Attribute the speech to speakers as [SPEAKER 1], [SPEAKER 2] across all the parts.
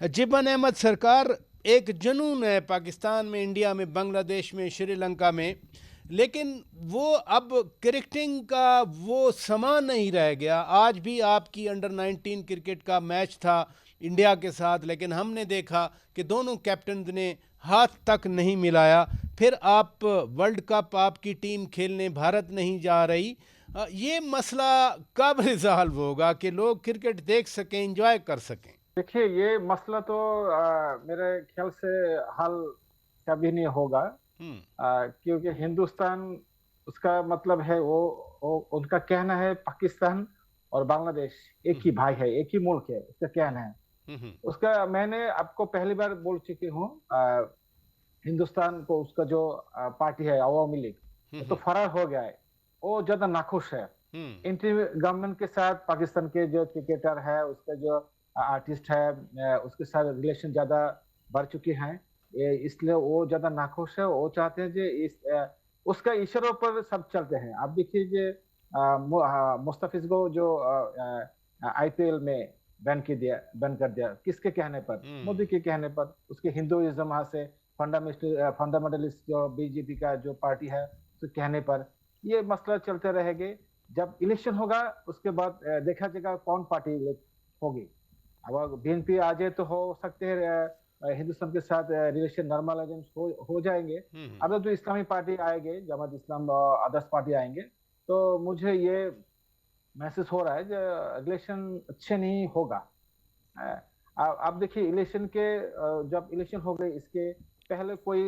[SPEAKER 1] जिबन अहमद सरकार, एक जुनून है पाकिस्तान में, इंडिया में, बांग्लादेश में, श्रीलंका में, लेकिन वो अब क्रिकेटिंग का वो समा नहीं रह गया। आज भी आपकी अंडर 19 क्रिकेट का मैच था इंडिया के साथ, लेकिन हमने देखा कि दोनों कैप्टन ने हाथ तक नहीं मिलाया। फिर आप वर्ल्ड कप आपकी टीम खेलने भारत नहीं जा रही। ये मसला कब रिजॉल्व होगा कि लोग क्रिकेट देख सकें, एंजॉय कर सकें?
[SPEAKER 2] देखिए, ये मसला तो मेरे ख्याल से हल कभी नहीं होगा।
[SPEAKER 1] हम्म।
[SPEAKER 2] क्योंकि हिंदुस्तान, उसका मतलब है वो उनका कहना है पाकिस्तान और बांग्लादेश एक ही
[SPEAKER 1] हम्म।
[SPEAKER 2] भाई है, एक ही मुल्क है, उसका कहना है।
[SPEAKER 1] हम्म।
[SPEAKER 2] उसका मैंने आपको पहली बार बोल चुकी हूँ। हिंदुस्तान को उसका जो पार्टी है अवामी लीग, वो तो
[SPEAKER 1] हम्म।
[SPEAKER 2] फरार हो गया है। वो ज्यादा नाखुश है
[SPEAKER 1] हम्म।
[SPEAKER 2] इंटी गवर्नमेंट के साथ। पाकिस्तान के जो क्रिकेटर है, उसका जो आर्टिस्ट है, उसके साथ रिलेशन ज्यादा बढ़ चुकी हैं। इसलिए वो ज्यादा नाखुश है। वो चाहते हैं कि उसका इशारों पर सब चलते हैं। आप देखिए कि मुस्तफिज को जो आईपीएल में बैन कर दिया, किसके कहने पर? मोदी
[SPEAKER 1] हम्म।
[SPEAKER 2] के कहने पर। उसके हिंदुइज्म वहां से फंडामेंटलिस्ट जो बीजेपी का जो पार्टी है, उसके कहने पर ये मसला चलते रहेंगे। जब इलेक्शन होगा, उसके बाद देखा जाएगा कौन पार्टी होगी। अब बीएनपी आ जाए तो हो सकते हैं हिंदुस्तान के साथ रिलेशन नॉर्मलाइजेशन हो जाएंगे।
[SPEAKER 1] हम्म।
[SPEAKER 2] अगर जो इस्लामी पार्टी आएंगे, जमात इस्लाम और अदर्स पार्टी आएंगे, तो मुझे ये महसूस हो रहा है कि रिलेशन अच्छे नहीं होगा। आप देखिए, इलेक्शन के जब इलेक्शन हो गए, इसके पहले कोई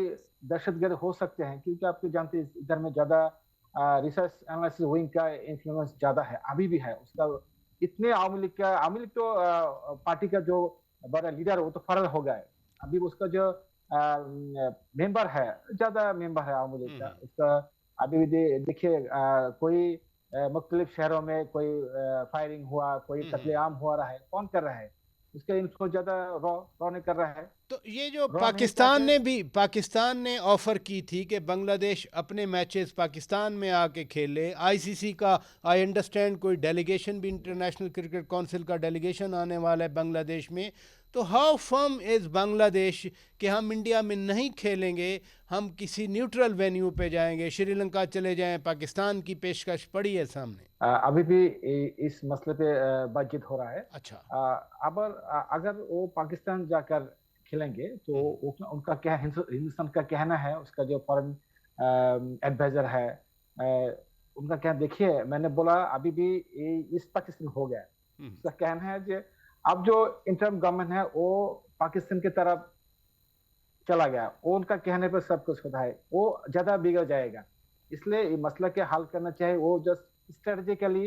[SPEAKER 2] दहशतगर्द हो सकते हैं, क्योंकि आपको जानते हैं इधर में ज्यादा रिसर्च एनालिसिस विंग का इन्फ्लुएंस ज्यादा है, अभी भी है उसका। इतने आवामी लीग तो पार्टी का जो बड़ा लीडर है, वो तो फरार हो गया है। अभी उसका जो मेंबर है, ज्यादा मेंबर है आवामी लीग का,
[SPEAKER 1] हम्म।
[SPEAKER 2] उसका अभी भी देखिए कोई मुख्तलिफ शहरों में कोई फायरिंग हुआ, कोई
[SPEAKER 1] हम्म।
[SPEAKER 2] कत्लेआम हो रहा है, कौन कर रहा है? उसका इनको ज्यादा रॉ रॉ नहीं कर रहा है।
[SPEAKER 1] तो ये जो
[SPEAKER 2] रॉ नहीं चाहते।
[SPEAKER 1] पाकिस्तान ने ऑफर की थी कि बांग्लादेश अपने मैचेस पाकिस्तान में आके खेले, आईसीसी का, आई अंडरस्टैंड, कोई डेलीगेशन भी, इंटरनेशनल क्रिकेट काउंसिल का डेलीगेशन आने वाला है बांग्लादेश में। तो हाउ फर्म इज़ बांग्लादेश कि हम इंडिया में नहीं खेलेंगे, हम किसी न्यूट्रल वेन्यू पे जाएंगे, श्रीलंका चले जाएं, पाकिस्तान की पेशकश पड़ी है सामने।
[SPEAKER 2] अभी भी इस मसले पे बातचीत हो रहा है।
[SPEAKER 1] अच्छा।
[SPEAKER 2] अब अगर वो पाकिस्तान जाकर खेलेंगे, तो
[SPEAKER 1] हम्म।
[SPEAKER 2] उनका क्या, हिंदुस्तान का कहना है, उसका जो फॉरेन एडवाइजर है, उनका क्या, देखिए मैंने बोला अभी भी इस पाकिस्तान हो गया है।
[SPEAKER 1] हम्म।
[SPEAKER 2] उसका कहना है कि अब जो इंटरम गवर्नमेंट है, वो पाकिस्तान की तरफ चला गया, वो उनका कहने पर सब कुछ होता है, वो ज्यादा बिगड़ जाएगा। इसलिए ये मसला के हल करना चाहिए। वो जस्ट स्ट्रेटेजिकली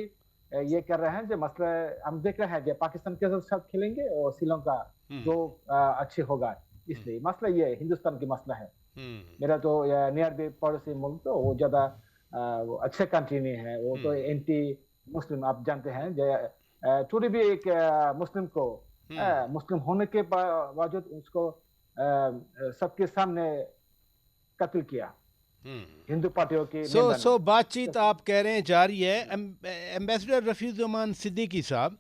[SPEAKER 2] ये कर रहे हैं, जो मसला हम देख रहे हैं, जो पाकिस्तान के साथ खेलेंगे और श्रीलंका
[SPEAKER 1] हम्म।
[SPEAKER 2] जो अच्छे होगा।
[SPEAKER 1] हम्म।
[SPEAKER 2] इसलिए मसला ये हिंदुस्तान की मसला है।
[SPEAKER 1] हम्म।
[SPEAKER 2] मेरा तो नियर बाई पड़ोसी मुल्क तो वो ज्यादा वो अच्छे कंट्री नहीं है, वो तो
[SPEAKER 1] हम्म।
[SPEAKER 2] एंटी मुस्लिम, आप जानते हैं। जो टूडे भी एक मुस्लिम को
[SPEAKER 1] हम्म।
[SPEAKER 2] मुस्लिम होने के बावजूद उसको सबके सामने कत्ल किया,
[SPEAKER 1] हम्म।
[SPEAKER 2] हिंदू पार्टियों के
[SPEAKER 1] सो
[SPEAKER 2] मेंबर ने।
[SPEAKER 1] सो बातचीत आप कह रहे हैं जारी है। एम्बेसडर रफ़ीज़ुमान सिद्दीकी साहब,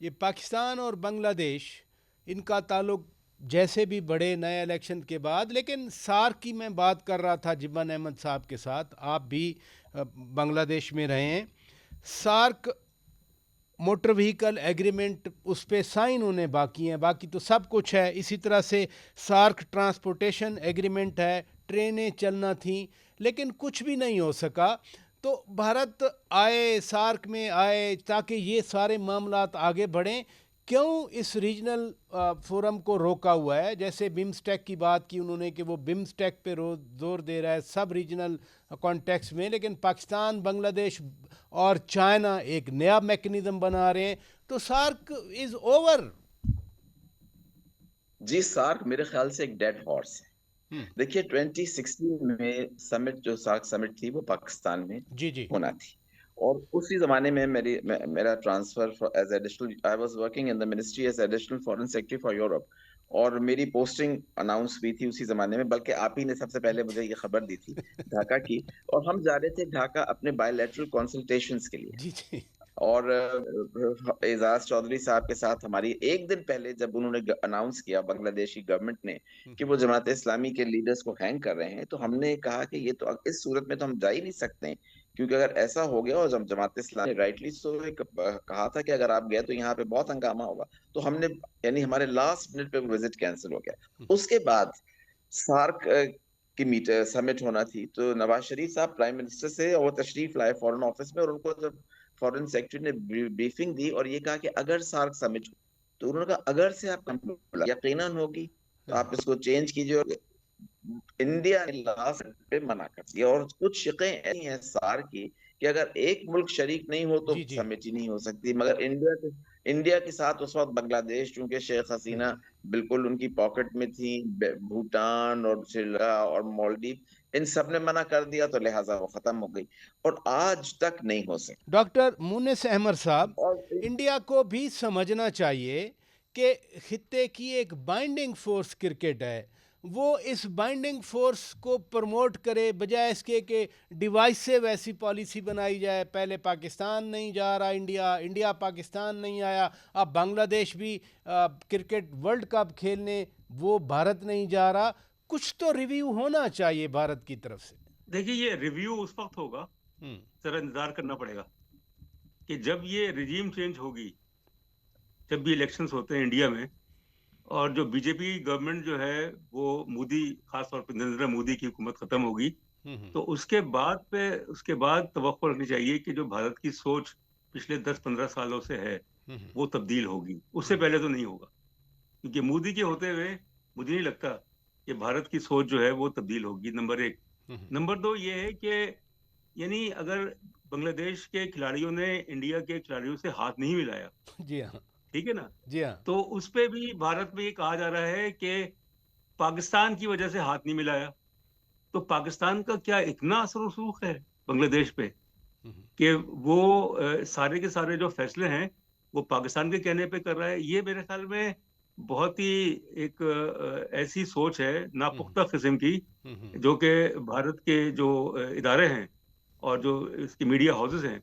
[SPEAKER 1] ये पाकिस्तान और बांग्लादेश, इनका ताल्लुक जैसे भी बढ़े नए इलेक्शन के बाद, लेकिन सार्क की मैं बात कर रहा था जिबन अहमद साहब के साथ, आप भी बांग्लादेश में रहे हैं। सार्क मोटर व्हीकल एग्रीमेंट, उस पर साइन होने बाकी हैं, बाकी तो सब कुछ है। इसी तरह से सार्क ट्रांसपोर्टेशन एग्रीमेंट है, ट्रेनें चलना थी, लेकिन कुछ भी नहीं हो सका। तो भारत आए, सार्क में आए, ताकि ये सारे मामलात आगे बढ़ें। क्यों इस रीजनल फोरम को रोका हुआ है? जैसे बिम्स्टेक की बात की उन्होंने कि वो बिम्स्टेक पे जोर दे रहा है सब रीजनल कॉन्टेक्स्ट में, लेकिन पाकिस्तान, बांग्लादेश और चाइना एक नया मैकेनिज्म बना रहे हैं। तो सार्क इज ओवर।
[SPEAKER 3] जी, सार्क मेरे ख्याल से एक डेड हॉर्स है।
[SPEAKER 1] हम्म।
[SPEAKER 3] देखिए, 2016 में समिट, जो सार्क समिट थी, वो पाकिस्तान में
[SPEAKER 1] जी जी।
[SPEAKER 3] होना थी। और उसी जमाने में मेरा transfer as additional, I was working in the ministry as additional foreign secretary for Europe. और मेरी पोस्टिंग अनाउंस हुई थी उसी जमाने में, बल्कि आप ही ने सबसे पहले मुझे ये खबर दी थी ढाका की। और हम जा रहे थे ढाका अपने बायलैटरल कंसल्टेशंस के लिए।
[SPEAKER 1] जी जी।
[SPEAKER 3] और एजाज चौधरी साहब के साथ हमारी एक दिन पहले जब उन्होंने अनाउंस किया बांग्लादेश की गवर्नमेंट ने कि वो जमात इस्लामी के लीडर्स को हैंग कर रहे हैं, तो हमने कहा कि ये तो इस सूरत में तो हम जा ही नहीं सकते हैं, क्योंकि अगर ऐसा हो गया और जब जमात इस्लामी राइटली सो कहा था कि अगर आप गए तो यहाँ पे बहुत हंगामा होगा, तो हमने यानी हमारे लास्ट मिनट पे विजिट कैंसिल हो गया। उसके बाद सार्क की मीट समिट होना थी, तो नवाज शरीफ साहब प्राइम मिनिस्टर से और वो तशरीफ लाए फॉरेन ऑफिस में, और उनको जब फॉरेन सेक्रेटरी ने ब्रीफिंग दी और ये कहा कि अगर सार्क समिट हो, तो उन्होंने कहा अगर से आप यकीनन होगी तो आप इसको चेंज कीजिए, और इंडिया ने लास्ट पे मना कर दिया। और कुछ शिकें ऐसी हैं सार की कि अगर एक मुल्क शरीक नहीं हो तो
[SPEAKER 1] जी, जी।
[SPEAKER 3] समिट ही नहीं हो सकती, मगर इंडिया के साथ उस वक्त बांग्लादेश, चूंकि शेख हसीना बिल्कुल उनकी पॉकेट में थी, भूटान और श्रीलंका और मालदीव इन सब ने मना कर दिया, तो लिहाजा वो खत्म हो गई और आज तक नहीं हो सकती।
[SPEAKER 1] डॉक्टर मुनिस अहमद साहब,
[SPEAKER 3] और
[SPEAKER 1] इंडिया को भी समझना चाहिए कि खित्ते की एक बाइंडिंग फोर्स क्रिकेट है, वो इस बाइंडिंग फोर्स को प्रमोट करे, बजाय इसके कि डिवाइसिव ऐसी पॉलिसी बनाई जाए। पहले पाकिस्तान नहीं जा रहा इंडिया, इंडिया पाकिस्तान नहीं आया, अब बांग्लादेश भी क्रिकेट वर्ल्ड कप खेलने वो भारत नहीं जा रहा। कुछ तो रिव्यू होना चाहिए भारत की तरफ से।
[SPEAKER 4] देखिए, ये रिव्यू उस वक्त होगा, जरा इंतजार करना पड़ेगा कि जब ये रिजीम चेंज होगी, जब भी इलेक्शंस होते हैं इंडिया में, और जो बीजेपी गवर्नमेंट जो है वो मोदी, खासतौर पर नरेंद्र मोदी की हुकूमत खत्म होगी, तो उसके बाद तवक्को रखनी चाहिए कि जो भारत की सोच पिछले 10-15 सालों से है वो तब्दील होगी। उससे पहले तो नहीं होगा, क्योंकि मोदी के होते हुए मुझे नहीं लगता कि भारत की सोच जो है वो तब्दील होगी, नंबर एक। नंबर दो ये है कि यानी अगर बांग्लादेश के खिलाड़ियों ने इंडिया के खिलाड़ियों से हाथ नहीं मिलाया,
[SPEAKER 1] जी हाँ,
[SPEAKER 4] ठीक है ना,
[SPEAKER 1] जी हाँ।
[SPEAKER 4] तो उस पे भी भारत में ये कहा जा रहा है कि पाकिस्तान की वजह से हाथ नहीं मिलाया। तो पाकिस्तान का क्या इतना असर रसूख है बांग्लादेश पे कि वो सारे के सारे जो फैसले हैं वो पाकिस्तान के कहने पे कर रहा है? ये मेरे ख्याल में बहुत ही एक ऐसी सोच है नापुख्ता किस्म की, जो कि भारत के जो इदारे हैं और जो इसके मीडिया हाउसेस हैं